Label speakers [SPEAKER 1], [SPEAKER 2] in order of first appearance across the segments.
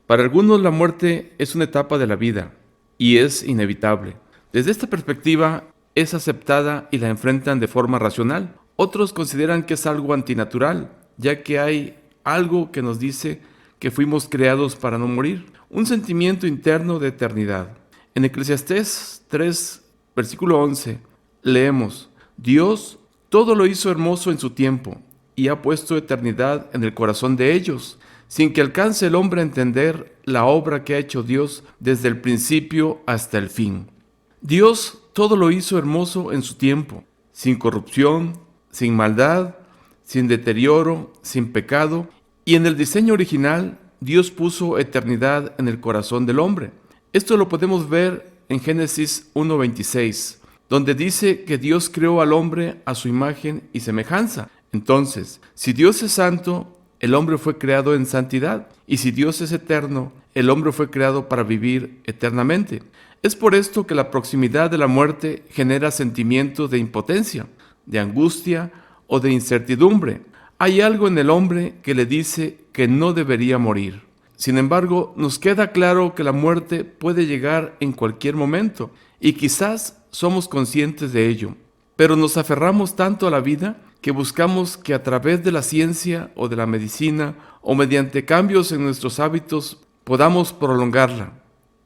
[SPEAKER 1] Para algunos la muerte es una etapa de la vida y es inevitable. Desde esta perspectiva es aceptada y la enfrentan de forma racional. Otros consideran que es algo antinatural, ya que hay algo que nos dice que fuimos creados para no morir, un sentimiento interno de eternidad. En Eclesiastés 3, versículo 11, leemos: Dios todo lo hizo hermoso en su tiempo y ha puesto eternidad en el corazón de ellos, sin que alcance el hombre a entender la obra que ha hecho Dios desde el principio hasta el fin. Dios todo lo hizo hermoso en su tiempo, sin corrupción, sin maldad, sin deterioro, sin pecado, y en el diseño original Dios puso eternidad en el corazón del hombre. Esto lo podemos ver en Génesis 1:26, donde dice que Dios creó al hombre a su imagen y semejanza. Entonces, si Dios es santo, el hombre fue creado en santidad, y si Dios es eterno, el hombre fue creado para vivir eternamente. Es por esto que la proximidad de la muerte genera sentimientos de impotencia, de angustia o de incertidumbre. Hay algo en el hombre que le dice que no debería morir. Sin embargo, nos queda claro que la muerte puede llegar en cualquier momento, y quizás somos conscientes de ello, pero nos aferramos tanto a la vida que buscamos que a través de la ciencia o de la medicina o mediante cambios en nuestros hábitos podamos prolongarla.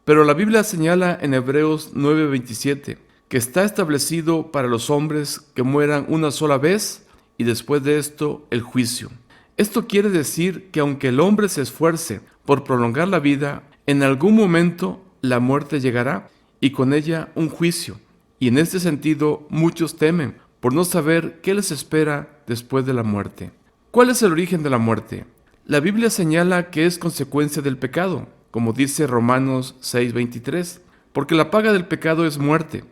[SPEAKER 1] Pero la Biblia señala en Hebreos 9:27 que está establecido para los hombres que mueran una sola vez y después de esto el juicio. Esto quiere decir que aunque el hombre se esfuerce por prolongar la vida, en algún momento la muerte llegará y con ella un juicio. Y en este sentido muchos temen por no saber qué les espera después de la muerte. ¿Cuál es el origen de la muerte? La Biblia señala que es consecuencia del pecado, como dice Romanos 6:23, porque la paga del pecado es muerte.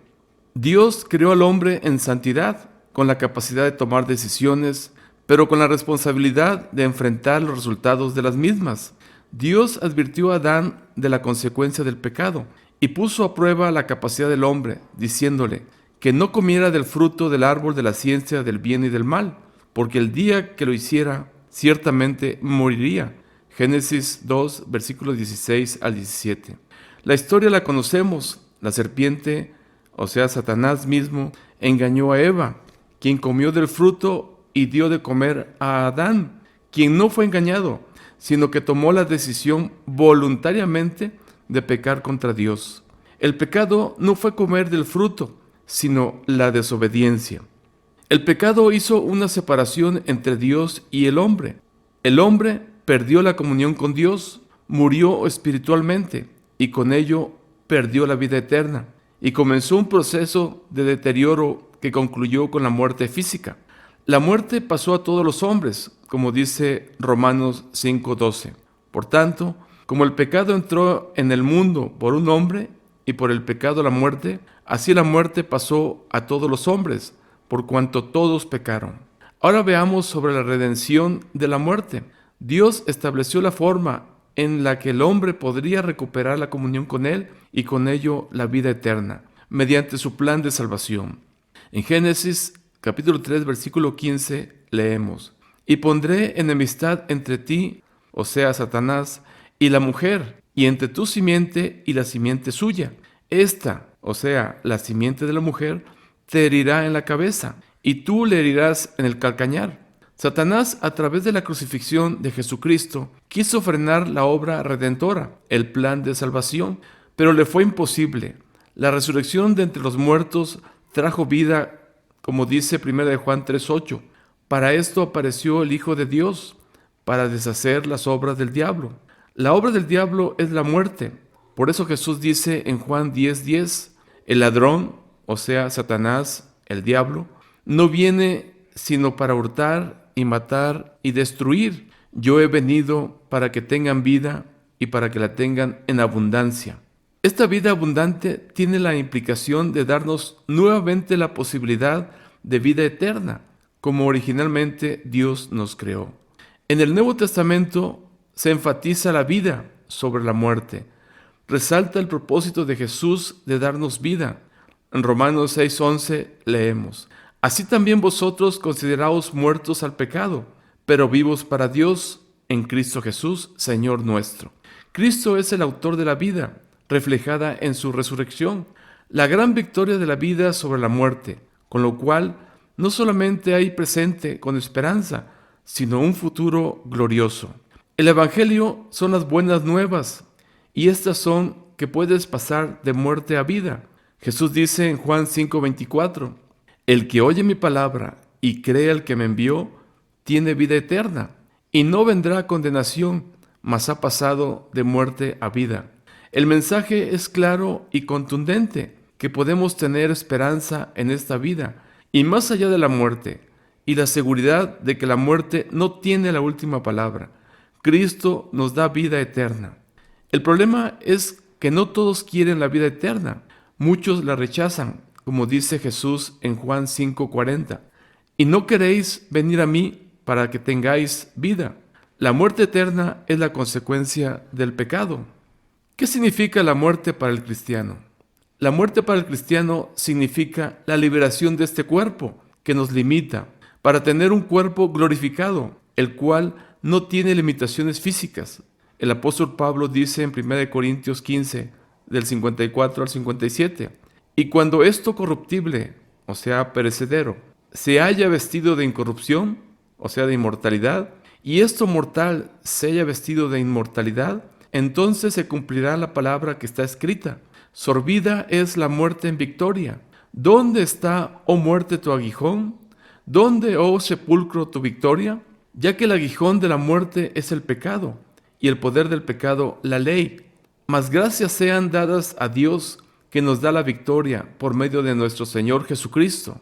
[SPEAKER 1] Dios creó al hombre en santidad, con la capacidad de tomar decisiones, pero con la responsabilidad de enfrentar los resultados de las mismas. Dios advirtió a Adán de la consecuencia del pecado y puso a prueba la capacidad del hombre, diciéndole que no comiera del fruto del árbol de la ciencia del bien y del mal, porque el día que lo hiciera, ciertamente moriría. Génesis 2, versículos 16 al 17. La historia la conocemos. La serpiente, o sea, Satanás mismo, engañó a Eva, quien comió del fruto y dio de comer a Adán, quien no fue engañado, sino que tomó la decisión voluntariamente de pecar contra Dios. El pecado no fue comer del fruto, sino la desobediencia. El pecado hizo una separación entre Dios y el hombre. El hombre perdió la comunión con Dios, murió espiritualmente y con ello perdió la vida eterna y comenzó un proceso de deterioro que concluyó con la muerte física. La muerte pasó a todos los hombres, como dice Romanos 5:12. Por tanto, como el pecado entró en el mundo por un hombre y por el pecado la muerte, así la muerte pasó a todos los hombres, por cuanto todos pecaron. Ahora veamos sobre la redención de la muerte. Dios estableció la forma en la que el hombre podría recuperar la comunión con Él y con ello la vida eterna, mediante su plan de salvación. En Génesis capítulo 3, versículo 15, leemos: Y pondré enemistad entre ti, o sea, Satanás, y la mujer, y entre tu simiente y la simiente suya. Esta, o sea, la simiente de la mujer, te herirá en la cabeza, y tú le herirás en el calcañar. Satanás, a través de la crucifixión de Jesucristo, quiso frenar la obra redentora, el plan de salvación, pero le fue imposible. La resurrección de entre los muertos trajo vida, como dice 1 Juan 3:8. Para esto apareció el Hijo de Dios, para deshacer las obras del diablo. La obra del diablo es la muerte. Por eso Jesús dice en Juan 10:10, el ladrón, o sea, Satanás, el diablo, no viene sino para hurtar y matar y destruir. Yo he venido para que tengan vida y para que la tengan en abundancia. Esta vida abundante tiene la implicación de darnos nuevamente la posibilidad de vida eterna, como originalmente Dios nos creó. En el Nuevo Testamento se enfatiza la vida sobre la muerte. Resalta el propósito de Jesús de darnos vida. En Romanos 6:11 leemos: Así también vosotros consideraos muertos al pecado, pero vivos para Dios en Cristo Jesús, Señor nuestro. Cristo es el autor de la vida, reflejada en su resurrección, la gran victoria de la vida sobre la muerte, con lo cual no solamente hay presente con esperanza, sino un futuro glorioso. El Evangelio son las buenas nuevas, y estas son que puedes pasar de muerte a vida. Jesús dice en Juan 5:24, el que oye mi palabra y cree al que me envió, tiene vida eterna, y no vendrá a condenación, mas ha pasado de muerte a vida. El mensaje es claro y contundente, que podemos tener esperanza en esta vida, y más allá de la muerte, y la seguridad de que la muerte no tiene la última palabra. Cristo nos da vida eterna. El problema es que no todos quieren la vida eterna. Muchos la rechazan, como dice Jesús en Juan 5:40. Y no queréis venir a mí para que tengáis vida. La muerte eterna es la consecuencia del pecado. ¿Qué significa la muerte para el cristiano? La muerte para el cristiano significa la liberación de este cuerpo que nos limita para tener un cuerpo glorificado, el cual no tiene limitaciones físicas. El apóstol Pablo dice en 1 Corintios 15, del 54 al 57, y cuando esto corruptible, o sea, perecedero, se haya vestido de incorrupción, o sea, de inmortalidad, y esto mortal se haya vestido de inmortalidad, entonces se cumplirá la palabra que está escrita. Sorbida es la muerte en victoria. ¿Dónde está, oh muerte, tu aguijón? ¿Dónde, oh sepulcro, tu victoria? Ya que el aguijón de la muerte es el pecado, y el poder del pecado la ley. Mas gracias sean dadas a Dios, que nos da la victoria por medio de nuestro Señor Jesucristo.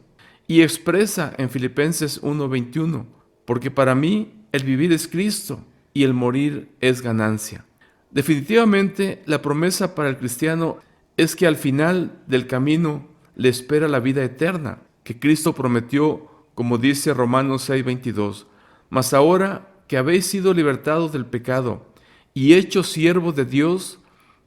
[SPEAKER 1] Y expresa en Filipenses 1:21, porque para mí el vivir es Cristo y el morir es ganancia. Definitivamente la promesa para el cristiano es que al final del camino le espera la vida eterna, que Cristo prometió, como dice Romanos 6:22. Mas ahora que habéis sido libertados del pecado y hechos siervos de Dios,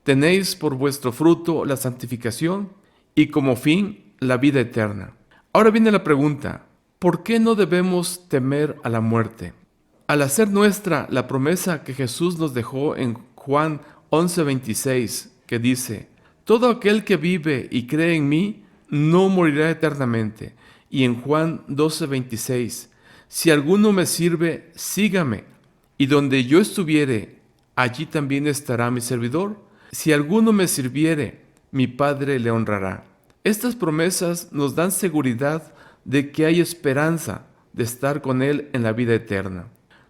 [SPEAKER 1] tenéis por vuestro fruto la santificación y como fin la vida eterna. Ahora viene la pregunta, ¿por qué no debemos temer a la muerte? Al hacer nuestra la promesa que Jesús nos dejó en Juan 11:26, que dice, todo aquel que vive y cree en mí no morirá eternamente. Y en Juan 12:26, si alguno me sirve, sígame, y donde yo estuviere, allí también estará mi servidor. Si alguno me sirviere, mi Padre le honrará. Estas promesas nos dan seguridad de que hay esperanza de estar con Él en la vida eterna.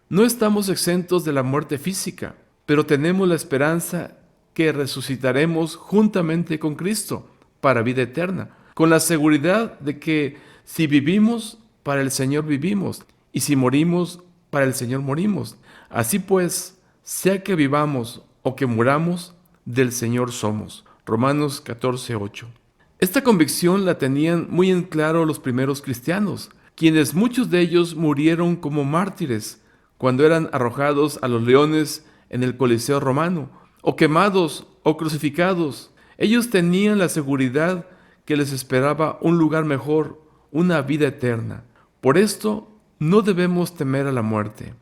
[SPEAKER 1] No estamos exentos de la muerte física, pero tenemos la esperanza que resucitaremos juntamente con Cristo para vida eterna, con la seguridad de que si vivimos, para el Señor vivimos, y si morimos, para el Señor morimos. Así pues, sea que vivamos o que muramos, del Señor somos. Romanos 14:8. Esta convicción la tenían muy en claro los primeros cristianos, quienes muchos de ellos murieron como mártires cuando eran arrojados a los leones en el Coliseo romano, o quemados o crucificados. Ellos tenían la seguridad que les esperaba un lugar mejor, una vida eterna. Por esto, no debemos temer a la muerte.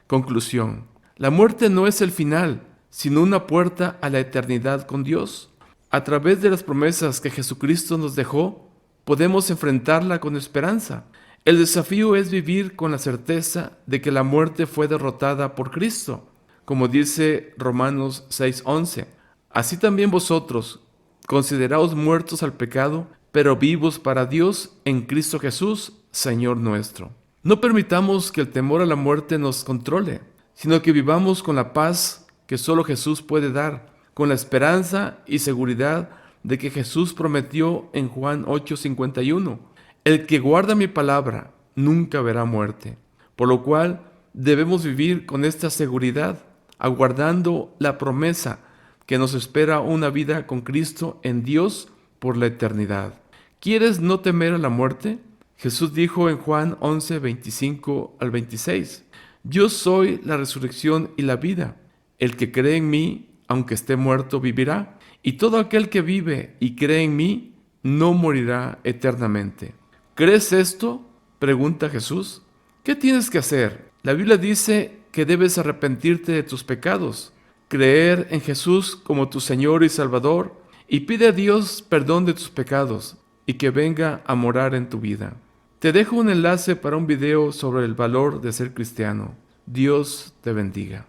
[SPEAKER 1] Conclusión: la muerte no es el final, sino una puerta a la eternidad con Dios. A través de las promesas que Jesucristo nos dejó, podemos enfrentarla con esperanza. El desafío es vivir con la certeza de que la muerte fue derrotada por Cristo, como dice Romanos 6:11. Así también vosotros, consideraos muertos al pecado, pero vivos para Dios en Cristo Jesús, Señor nuestro. No permitamos que el temor a la muerte nos controle, sino que vivamos con la paz que solo Jesús puede dar, con la esperanza y seguridad de que Jesús prometió en Juan 8:51, el que guarda mi palabra nunca verá muerte. Por lo cual debemos vivir con esta seguridad, aguardando la promesa que nos espera una vida con Cristo en Dios por la eternidad. ¿Quieres no temer a la muerte? Jesús dijo en Juan 11:25 al 26, yo soy la resurrección y la vida. El que cree en mí, aunque esté muerto, vivirá. Y todo aquel que vive y cree en mí, no morirá eternamente. ¿Crees esto?, pregunta Jesús. ¿Qué tienes que hacer? La Biblia dice que debes arrepentirte de tus pecados, creer en Jesús como tu Señor y Salvador y pide a Dios perdón de tus pecados y que venga a morar en tu vida. Te dejo un enlace para un video sobre el valor de ser cristiano. Dios te bendiga.